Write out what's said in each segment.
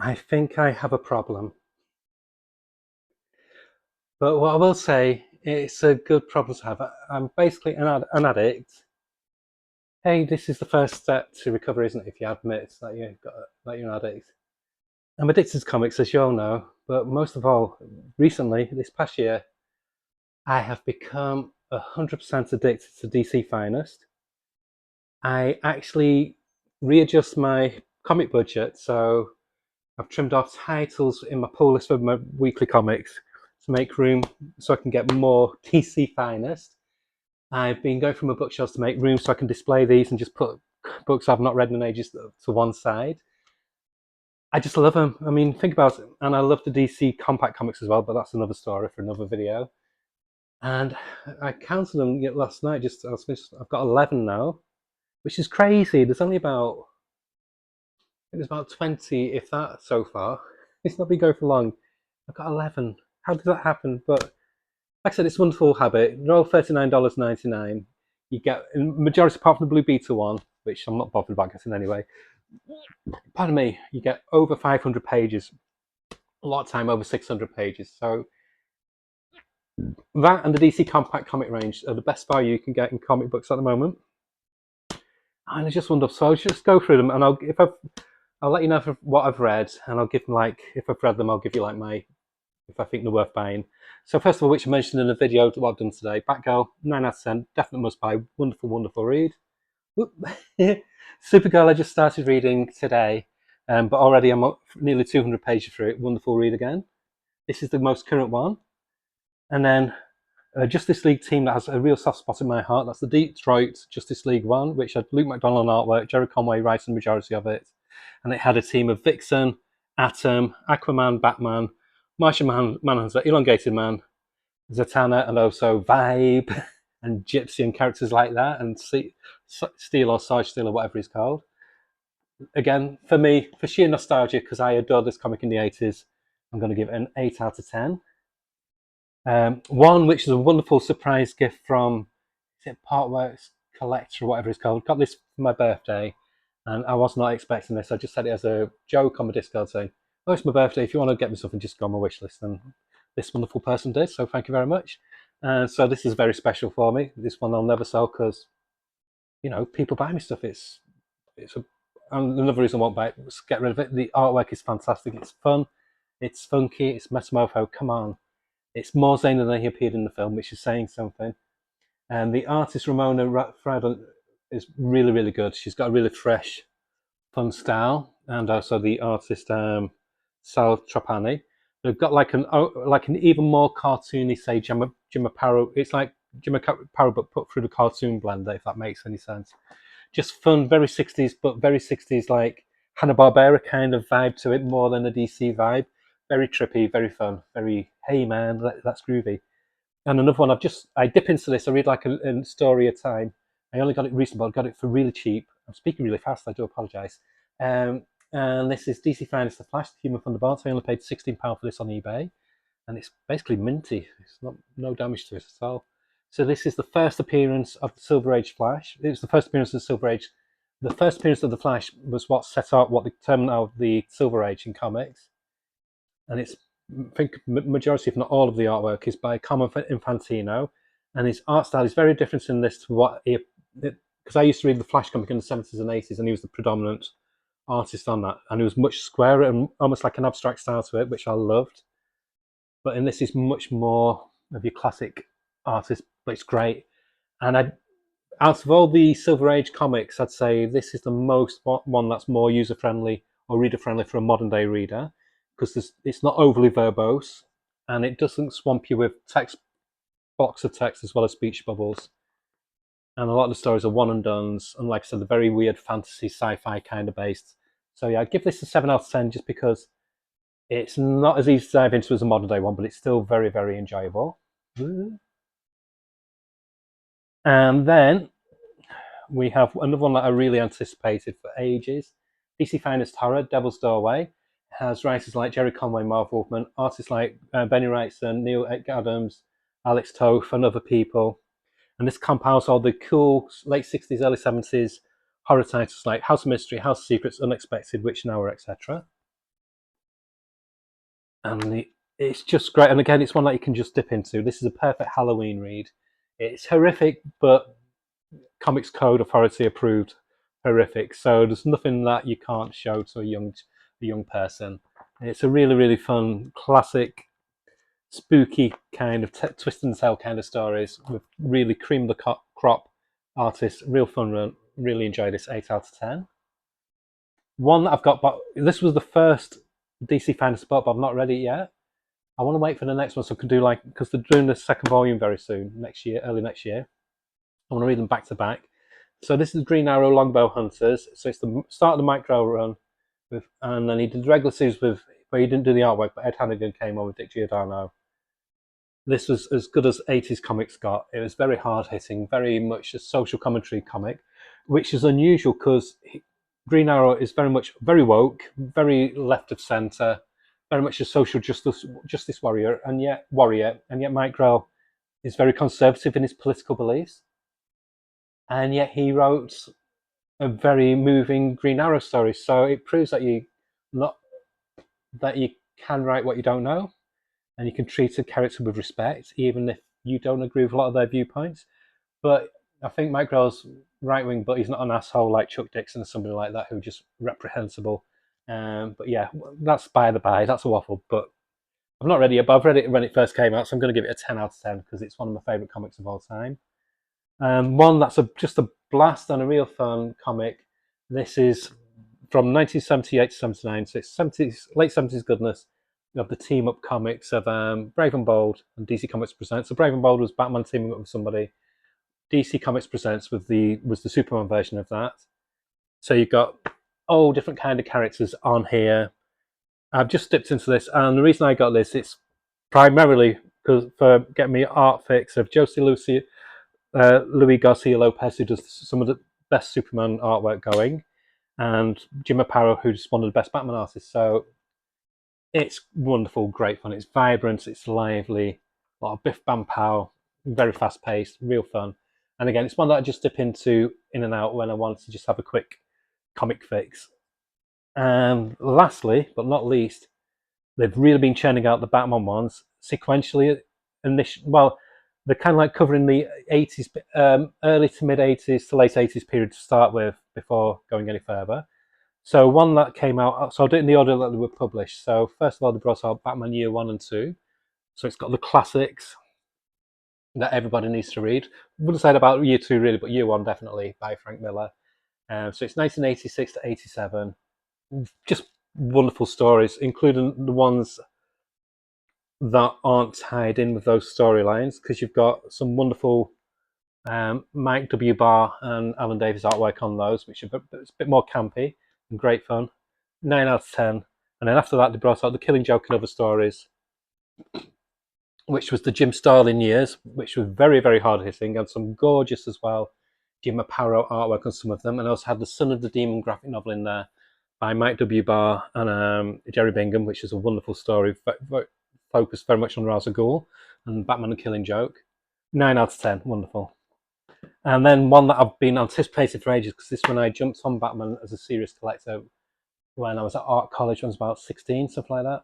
I think I have a problem. But what I will say, it's a good problem to have. I'm basically an addict. Hey, this is the first step to recovery, isn't it? If you admit that you're an addict. I'm addicted to comics, as you all know. But most of all, recently, this past year, I have become 100% addicted to DC Finest. I actually readjust my comic budget, so I've trimmed off titles in my pull list for my weekly comics to make room so I can get more DC Finest. I've been going through my bookshelves to make room so I can display these and just put books I've not read in ages to one side. I just love them. I mean, think about it. And I love the DC compact comics as well, but that's another story for another video. And I counted them last night. I've got 11 now, which is crazy. There's only about It was about 20, if that, so far. It's not been going for long. I've got 11. How did that happen? But like I said, it's a wonderful habit. They're all $39.99. You get, in majority apart from the Blue Beta one, which I'm not bothered about getting anyway. Pardon me, you get over 500 pages. A lot of time, over 600 pages. So that and the DC Compact comic range are the best value you can get in comic books at the moment. And I just wonder, so I'll just go through them, and I'll let you know what I've read, and I'll give them if I've read them, I'll give you my if I think they're worth buying. So first of all, which I mentioned in the video what I've done today, Batgirl, 9 out of 10, definite must buy, wonderful, wonderful read. Supergirl I just started reading today, but already I'm up nearly 200 pages through it, wonderful read again. This is the most current one. And then Justice League team that has a real soft spot in my heart, that's the Detroit Justice League one, which had Luke McDonnell on artwork, Jerry Conway writing the majority of it. And it had a team of Vixen, Atom, Aquaman, Batman, Martian Manhunter, Elongated Man, Zatanna, and also Vibe and Gypsy and characters like that, and Steel or Sarge Steel or whatever he's called. Again, for me, for sheer nostalgia, because I adored this comic in the 80s, I'm going to give it an 8 out of 10. One which is a wonderful surprise gift from, is it Partworks Collector or whatever it's called. Got this for my birthday, and I was not expecting this. I just said it as a joke on my Discord saying, "Oh, it's my birthday. If you want to get me something, just go on my wish list." And this wonderful person did, so thank you very much. And so this is very special for me. This one I'll never sell because people buy me stuff. It's a and another reason I won't buy it was get rid of it. The artwork is fantastic. It's fun. It's funky. It's metamorpho. Come on. It's more zany than he appeared in the film, which is saying something. And the artist Ramona Fradon is really, really good. She's got a really fresh, fun style, and also the artist Sal Trapani. They've got like an even more cartoony, say Jim Aparo. It's like Jim Aparo, but put through the cartoon blender, if that makes any sense. Just fun, very 60s, but very 60s like Hanna Barbera kind of vibe to it, more than a DC vibe. Very trippy, very fun, very hey man, that's groovy. And another one, I dip into this. I read like a story at a time. I only got it recently, but I got it for really cheap. I'm speaking really fast. I do apologise. And this is DC Finest: The Flash, Human Thunderbolt. I only paid £16 for this on eBay, and it's basically minty. It's not no damage to it at all. So this is the first appearance of the Silver Age Flash. It was the first appearance of the Silver Age. The first appearance of the Flash was what set up what determined of the Silver Age in comics, and it's I think majority, if not all, of the artwork is by Carmine Infantino, and his art style is very different in this to what he, because I used to read the Flash comic in the 70s and 80s, and he was the predominant artist on that, and he was much squarer and almost like an abstract style to it, which I loved. But in this, is much more of your classic artist, but it's great. And out of all the Silver Age comics, I'd say this is the most one that's more user friendly or reader friendly for a modern day reader, because it's not overly verbose, and it doesn't swamp you with blocks of text as well as speech bubbles. And a lot of the stories are one and dones, and like I said, they're very weird fantasy, sci-fi kind of based. So yeah, I'd give this a 7 out of 10 just because it's not as easy to dive into as a modern day one, but it's still very, very enjoyable. And then we have another one that I really anticipated for ages. DC Finest Horror, Devil's Doorway. It has writers like Jerry Conway, Marv Wolfman, artists like Benny Wrightson, Neil Adams, Alex Toth, and other people. And this compiles all the cool late 60s, early 70s horror titles like House of Mystery, House of Secrets, Unexpected, Witching Hour, etc. and it's just great. And again, it's one that you can just dip into. This is a perfect Halloween read. It's horrific, but Comics Code Authority approved horrific. So there's nothing that you can't show to a young person. It's a really, really fun, classic, spooky kind of twist and tell kind of stories with really cream of the crop artists. Real fun run. Really enjoyed this. 8 out of 10. One that I've got, but this was the first DC Finest book, but I've not read it yet. I want to wait for the next one so I can do because they're doing the second volume very soon, next year, early next year. I want to read them back to back. So this is Green Arrow Longbow Hunters. So it's the start of the Mike Grell run, and then he did the regular series where he didn't do the artwork, but Ed Hannigan came on with Dick Giordano. This was as good as 80s comics got. It was very hard hitting, very much a social commentary comic, which is unusual because Green Arrow is very woke, very left of centre, very much a social justice warrior, and yet Mike Grell is very conservative in his political beliefs, and yet he wrote a very moving Green Arrow story. So it proves that you can write what you don't know, and you can treat a character with respect, even if you don't agree with a lot of their viewpoints. But I think Mike Grell's right wing, but he's not an asshole like Chuck Dixon or somebody like that who are just reprehensible. But yeah, that's by the by. That's a waffle. But I've not read it yet, but I've read it when it first came out, so I'm going to give it a 10 out of 10 because it's one of my favourite comics of all time. One that's just a blast and a real fun comic. This is from 1978 to 79, so it's late 70s goodness. You have the team up comics of Brave and Bold and DC Comics Presents. So Brave and Bold was Batman teaming up with somebody. DC Comics Presents was the Superman version of that. So you've got all different kind of characters on here. I've just dipped into this, and the reason I got this, it's primarily for getting me art fix of Louis Garcia Lopez, who does some of the best Superman artwork going, and Jim Aparo, who's one of the best Batman artists. So it's wonderful, great fun. It's vibrant, it's lively, a lot of biff bam pow, very fast paced, real fun. And again, it's one that I just dip into in and out when I want to just have a quick comic fix. And lastly, but not least, they've really been churning out the Batman ones sequentially. Well, they're kind of like covering the 80s, early to mid 80s to late 80s period to start with before going any further. So one that came out, so I'll do it in the order that they were published. So first of all, they brought out Batman Year 1 and 2. So it's got the classics that everybody needs to read. I wouldn't say that about Year 2 really, but Year 1 definitely by Frank Miller. So it's 1986 to 87. Just wonderful stories, including the ones that aren't tied in with those storylines, because you've got some wonderful Mike W. Barr and Alan Davis artwork on those, which are a bit more campy and great fun. 9 out of 10. And then after that, they brought out The Killing Joke and Other Stories, which was the Jim Starlin years, which was very, very hard hitting, and some gorgeous as well Jim Aparo artwork on some of them. And I also had The Son of the Demon graphic novel in there by Mike W. Barr and Jerry Bingham, which is a wonderful story, focused very much on Ra's al Ghul and Batman and Killing Joke. 9 out of 10, wonderful. And then one that I've been anticipating for ages, because this one I jumped on Batman as a serious collector when I was at art college when I was about 16, something like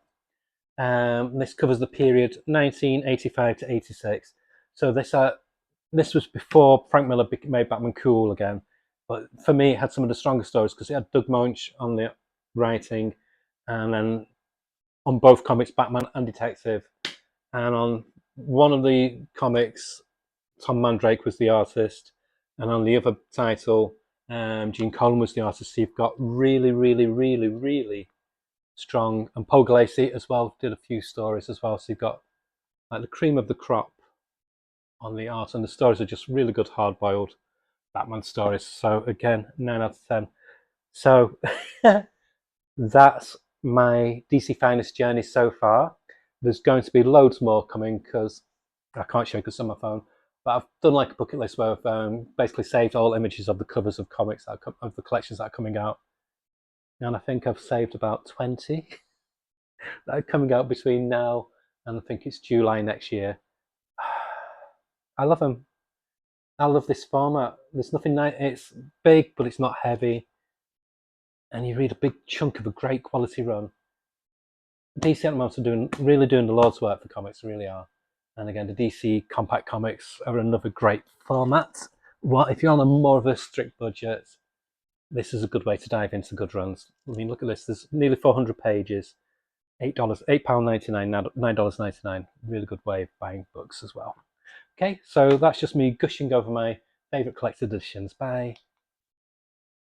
that. This covers the period 1985 to 86. So this was before Frank Miller made Batman cool again. But for me, it had some of the strongest stories because it had Doug Moench on the writing, and then on both comics, Batman and Detective. And on one of the comics, Tom Mandrake was the artist, and on the other title, Gene Colan was the artist. So you've got really, really, really, really strong, and Paul Gulacy as well did a few stories as well. So you've got like the cream of the crop on the art, and the stories are just really good, hard-boiled Batman stories. So again, 9 out of 10. So that's my DC Finest journey so far. There's going to be loads more coming because I can't show you because it's on my phone. But I've done like a bucket list where I've basically saved all images of the covers of comics of the collections that are coming out. And I think I've saved about 20 that are coming out between now and I think it's July next year. I love them. I love this format. There's nothing nice. It's big, but it's not heavy. And you read a big chunk of a great quality run. DC at the moment are really doing the Lord's work for comics, really are. And again, the DC compact comics are another great format. Well, if you're on a more of a strict budget, this is a good way to dive into good runs. I mean, look at this. There's nearly 400 pages. £8.99, $9.99. Really good way of buying books as well. Okay, so that's just me gushing over my favourite collected editions. Bye.